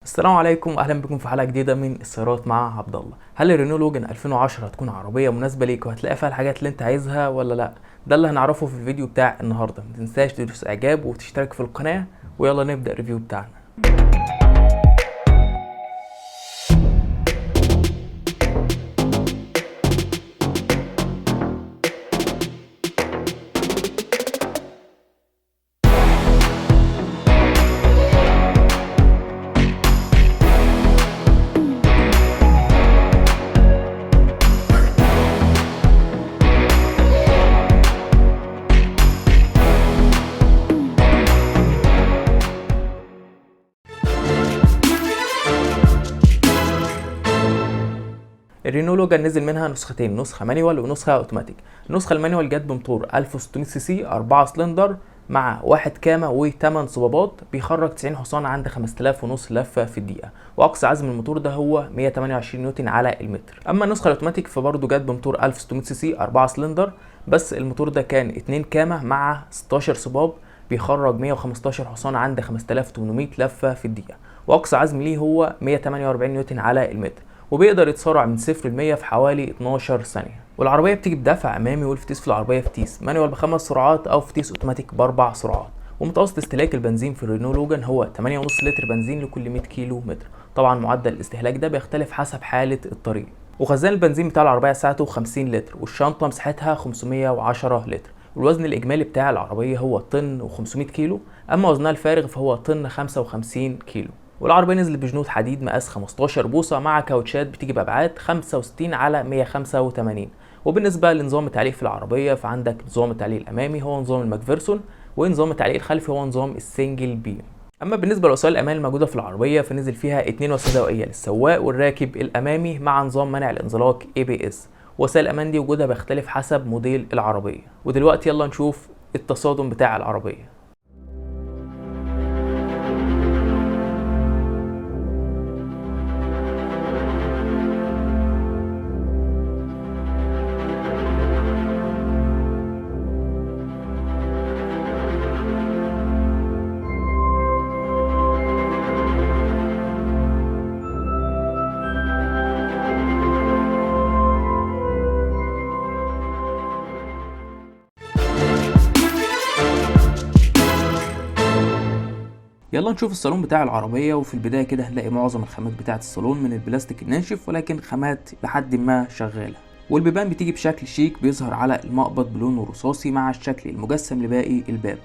السلام عليكم واهلا بكم في حلقه جديده من السيارات مع عبد الله. هل الرينو لوجان 2010 هتكون عربيه مناسبه ليك وهتلاقي فيها الحاجات اللي انت عايزها ولا لا؟ ده اللي هنعرفه في الفيديو بتاع النهارده. ما تنساش تدوس اعجاب وتشترك في القناه، ويلا نبدا الريفيو بتاعنا. الرينو لوجان نزل منها نسختين، نسخه مانيوال ونسخه اوتوماتيك. النسخه المانيوال جت بموتور 1600 سي سي 4 سلندر مع 1 كامه و8 صبابات، بيخرج 90 حصان عند 5000 ونص لفه في الدقيقه، واقصى عزم الموتور ده هو 128 نيوتن على المتر. اما النسخه الاوتوماتيك فبرضه جت بموتور 1600 سي سي 4 سلندر، بس الموتور ده كان 2 كامه مع 16 صباب، بيخرج 115 حصان عند 5800 لفه في الدقيقه، واقصى عزم ليه هو 148 نيوتن على المتر، وبيقدر يتسارع من 0 ل 100 في حوالي 12 ثانية. والعربية بتيجي بدفع أمامي، والفتيس في العربية فتيس مانيوال ب5 سرعات أو فتيس أوتوماتيك ب4 سرعات. ومتوسط استهلاك البنزين في الرينو لوجان هو 8.5 لتر بنزين لكل 100 كيلو متر. طبعا معدل الاستهلاك ده بيختلف حسب حالة الطريق. وخزان البنزين بتاع العربية ساعته 50 لتر، والشنطة مساحتها 510 لتر. والوزن الإجمالي بتاع العربية هو طن و500 كيلو، أما وزنها الفارغ فهو طن 55 كيلو. والعربية نزلت بجنود حديد مقاس 15 بوصة مع كاوتشات بتيجي بأبعاد 65 على 185. وبالنسبة لنظام التعليق في العربية فعندك نظام التعليق الأمامي هو نظام الماكفيرسون، ونظام التعليق الخلفي هو نظام السنجل بيم. أما بالنسبة لوسائل الأمان الموجودة في العربية فنزل فيها 2 وسيلة دوائية للسواق والراكب الأمامي مع نظام منع الانزلاق ABS. وسائل الأمان دي وجودها بيختلف حسب موديل العربية. ودلوقتي يلا نشوف التصادم بتاع العربية. يلا نشوف الصالون بتاع العربية. وفي البداية كده هنلاقي معظم الخامات بتاعة الصالون من البلاستيك الناشف، ولكن خامات لحد ما شغالة. والبيبان بتيجي بشكل شيك بيظهر على المقبض بلون رصاصي مع الشكل المجسم لباقي الباب.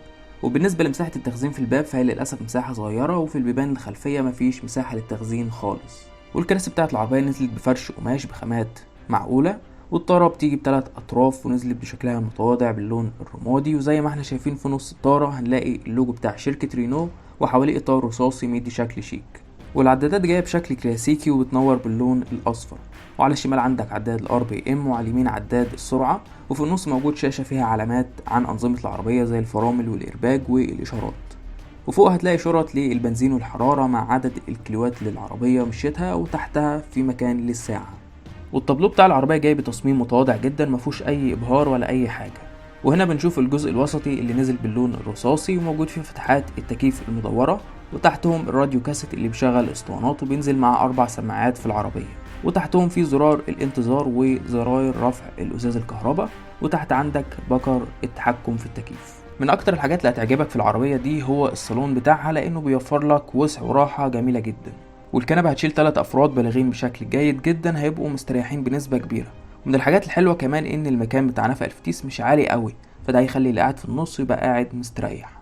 وبالنسبة لمساحة التخزين في الباب فهي للأسف مساحة صغيرة، وفي البيبان الخلفية مفيش مساحة للتخزين خالص. والكراسي بتاعة العربية نزلت بفرش قماش بخامات معقولة، والطارة بتيجي بثلاث أطراف ونزلت بشكلها المتواضع باللون الرمادي. وزي ما احنا شايفين في نص الطارة هنلاقي اللوجو بتاع شركة رينو، وحواليه اطار رصاصي مدي شكل شيك. والعدادات جايه بشكل كلاسيكي وبتنور باللون الاصفر. وعلى الشمال عندك عداد الار بي ام، وعلى اليمين عداد السرعه، وفي النص موجود شاشه فيها علامات عن انظمه العربيه زي الفرامل والارباج والاشارات. وفوق هتلاقي شرط للبنزين والحراره مع عدد الكيلوات للعربيه مشيتها، وتحتها في مكان للساعه. والطابلو بتاع العربيه جاي بتصميم متواضع جدا، مفيهوش اي ابهار ولا اي حاجه. وهنا بنشوف الجزء الوسطي اللي نزل باللون الرصاصي، وموجود فيه فتحات التكييف المدورة، وتحتهم الراديو كاسيت اللي بيشغل اسطوانات وبينزل مع 4 سماعات في العربية. وتحتهم في زرار الانتظار وزراير رفع الازاز الكهرباء، وتحت عندك بكر التحكم في التكييف. من اكتر الحاجات اللي هتعجبك في العربية دي هو الصالون بتاعها، لانه بيوفر لك وسع وراحة جميلة جدا. والكنبة هتشيل 3 افراد بالغين بشكل جيد جدا، هيبقوا مستريحين بنسبة كبيرة. ومن الحاجات الحلوة كمان ان المكان بتاع نفق الفتيس مش عالي قوي، فده هيخلي اللي قاعد في النص يبقى قاعد مستريح.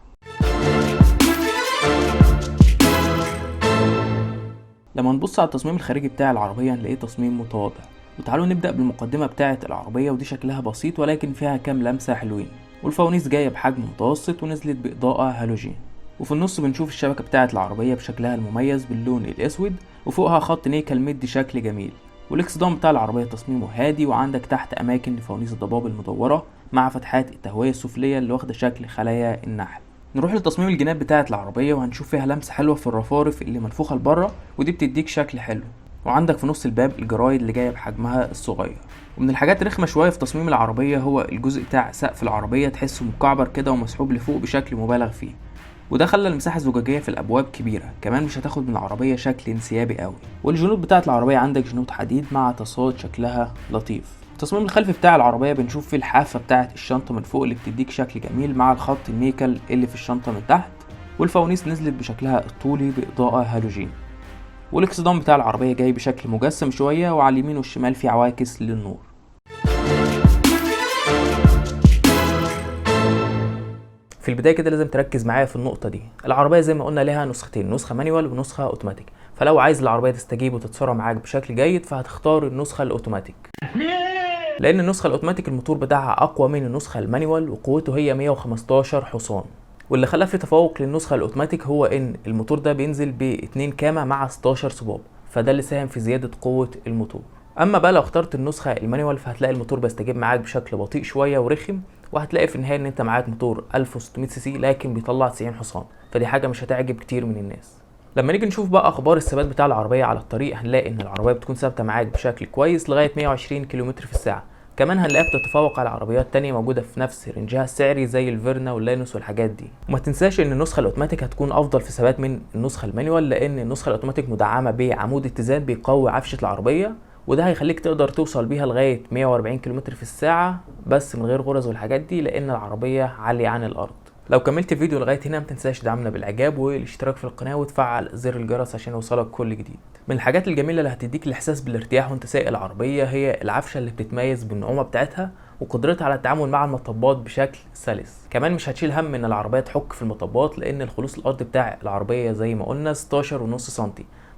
لما نبص على التصميم الخارجي بتاع العربية هنلاقيه تصميم متواضع. وتعالوا نبدأ بالمقدمة بتاعة العربية، ودي شكلها بسيط ولكن فيها كام لمسة حلوين. والفوانيس جاية بحجم متوسط ونزلت بإضاءة هالوجين. وفي النص بنشوف الشبكة بتاعة العربية بشكلها المميز باللون الأسود، وفوقها خط نيكل مدي شكل جميل. والاكسدام بتاع العربية تصميمه هادي، وعندك تحت أماكن لفوانيس الضباب المدورة مع فتحات التهوية السفلية اللي واخدة شكل خلايا النحل. نروح لتصميم الجناب بتاعة العربية، وهنشوف فيها لمسة حلوة في الرفارف اللي منفوخة لبره، ودي بتديك شكل حلو. وعندك في نص الباب الجرايد اللي جاية بحجمها الصغير. ومن الحاجات الرخمة شوية في تصميم العربية هو الجزء بتاع سقف العربية، تحسه مكعبر كده ومسحوب لفوق بشكل مبالغ فيه. وده خلى المساحه الزجاجيه في الابواب كبيره، كمان مش هتاخد من العربيه شكل انسيابي قوي. والجنود بتاعه العربيه عندك جنود حديد مع تصاج شكلها لطيف. التصميم الخلفي بتاع العربيه بنشوف فيه الحافه بتاعه الشنطه من فوق اللي بتديك شكل جميل مع الخط النيكل اللي في الشنطه من تحت، والفوانيس نزلت بشكلها الطولي باضاءه هالوجين. والاكسدام بتاع العربيه جاي بشكل مجسم شويه، وعلى اليمين والشمال في عواكس للنور. في البدايه كده لازم تركز معايا في النقطه دي. العربيه زي ما قلنا لها نسختين، نسخه مانيوال ونسخه اوتوماتيك، فلو عايز العربيه تستجيب وتتسارع معاك بشكل جيد فهتختار النسخه الاوتوماتيك، لان النسخه الاوتوماتيك الموتور بتاعها اقوى من النسخه المانيوال وقوته هي 115 حصان. واللي خلاه في تفوق للنسخه الاوتوماتيك هو ان الموتور ده بينزل ب2 كامه مع 16 صباب، فده اللي ساهم في زياده قوه الموتور. اما بقى لو اخترت النسخه المانيوال فهتلاقي الموتور بيستجيب معاك بشكل بطيء شويه ورخم، وهتلاقي في النهايه ان انت معاك موتور 1600 سي سي لكن بيطلع 90 حصان، فدي حاجه مش هتعجب كتير من الناس. لما نيجي نشوف بقى اخبار الثبات بتاع العربيه على الطريق، هنلاقي ان العربيه بتكون ثابته معاك بشكل كويس لغايه 120 كم في الساعه. كمان هنلاقيها بتتفوق على عربيات تانية موجودة في نفس رينجها السعري زي الفيرنا واللانوس والحاجات دي. وما تنساش ان النسخة الاوتوماتيك هتكون افضل في ثبات من النسخة المانيوال، لان النسخة الاوتوماتيك مدعمة بعمود اتزان بيقوي عفشة العربية، وده هيخليك تقدر توصل بيها لغاية 140 كم في الساعة بس من غير غرز والحاجات دي، لان العربية عالية عن الارض. لو كملت الفيديو لغايه هنا ما تنساش تدعمنا بالاعجاب والاشتراك في القناه وتفعل زر الجرس عشان يوصلك كل جديد. من الحاجات الجميله اللي هتديك الاحساس بالارتياح وانت سايق العربيه هي العفشه اللي بتتميز بالنعومه بتاعتها وقدرتها على التعامل مع المطبات بشكل سلس. كمان مش هتشيل هم ان العربيه تحك في المطبات، لان الخلوص الارضي بتاع العربيه زي ما قلنا 16.5 سم،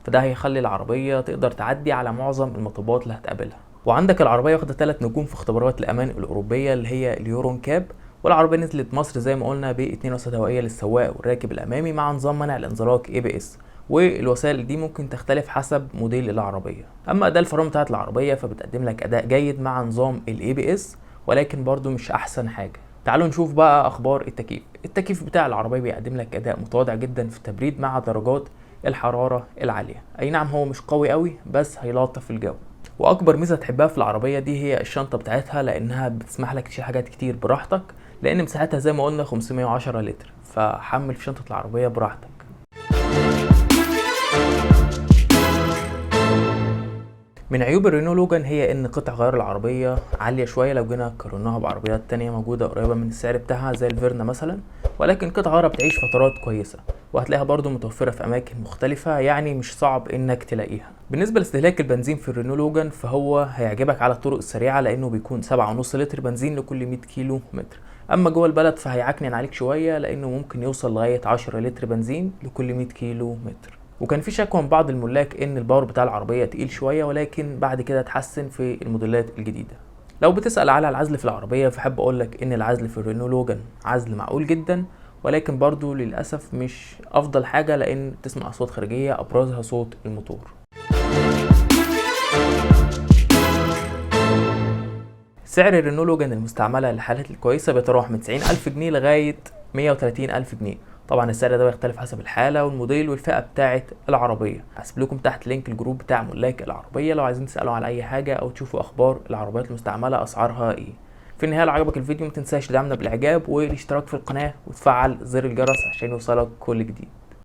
فده هيخلي العربيه تقدر تعدي على معظم المطبات اللي هتقابلها. وعندك العربيه واخده 3 نجوم في اختبارات الامان الاوروبيه اللي هي اليورون كاب، والعربيه نزلت مصر زي ما قلنا ب2 وسادة هوائيه للسواق والراكب الامامي مع نظام منع الانزلاق ABS، والوسائل دي ممكن تختلف حسب موديل العربيه. اما اداء الفرامل بتاعت العربيه فبتقدم لك اداء جيد مع نظام ABS، ولكن برضو مش احسن حاجه. تعالوا نشوف بقى اخبار التكييف. التكييف بتاع العربيه بيقدم لك اداء متواضع جدا في التبريد مع درجات الحراره العاليه. اي نعم هو مش قوي قوي بس هيلطف الجو. واكبر ميزه تحبها في العربيه دي هي الشنطه بتاعتها، لانها بتسمح لك تشيل حاجات كتير براحتك، لان مساحتها زي ما قلنا 510 لتر، فحمل في شنطه العربيه براحتك. من عيوب الرينو لوجان هي ان قطع غيار العربيه عاليه شويه لو جينا قارناها بعربيات تانية موجوده قريبه من السعر بتاعها زي الفيرنا مثلا، ولكن قطع غيارها بتعيش فترات كويسه وهتلاقيها برضو متوفره في اماكن مختلفه، يعني مش صعب انك تلاقيها. بالنسبه لاستهلاك البنزين في الرينو لوجان فهو هيعجبك على الطرق السريعه، لانه بيكون 7.5 لتر بنزين لكل 100 كيلو متر. اما جوه البلد فهيعكنن عليك شويه، لانه ممكن يوصل لغايه 10 لتر بنزين لكل 100 كيلو متر. وكان في شكوى من بعض الملاك ان الباور بتاع العربيه تقيل شويه، ولكن بعد كده اتحسن في الموديلات الجديده. لو بتسال على العزل في العربيه فحب اقول لك ان العزل في الرينو لوجان عزل معقول جدا، ولكن برضو للاسف مش افضل حاجه، لان تسمع اصوات خارجيه ابرزها صوت الموتور. سعر الرينو لوجان المستعمله للحالات الكويسه بيتراوح من 90,000 جنيه لغايه 130,000 جنيه. طبعا السعر ده بيختلف حسب الحاله والموديل والفئه بتاعه العربيه. هسيب لكم تحت لينك الجروب بتاع ملاك العربيه لو عايزين تسالوا على اي حاجه او تشوفوا اخبار العربيات المستعمله اسعارها ايه. في النهايه لو عجبك الفيديو ما تنساش تدعمنا بالاعجاب والاشتراك في القناه وتفعل زر الجرس عشان يوصلك كل جديد.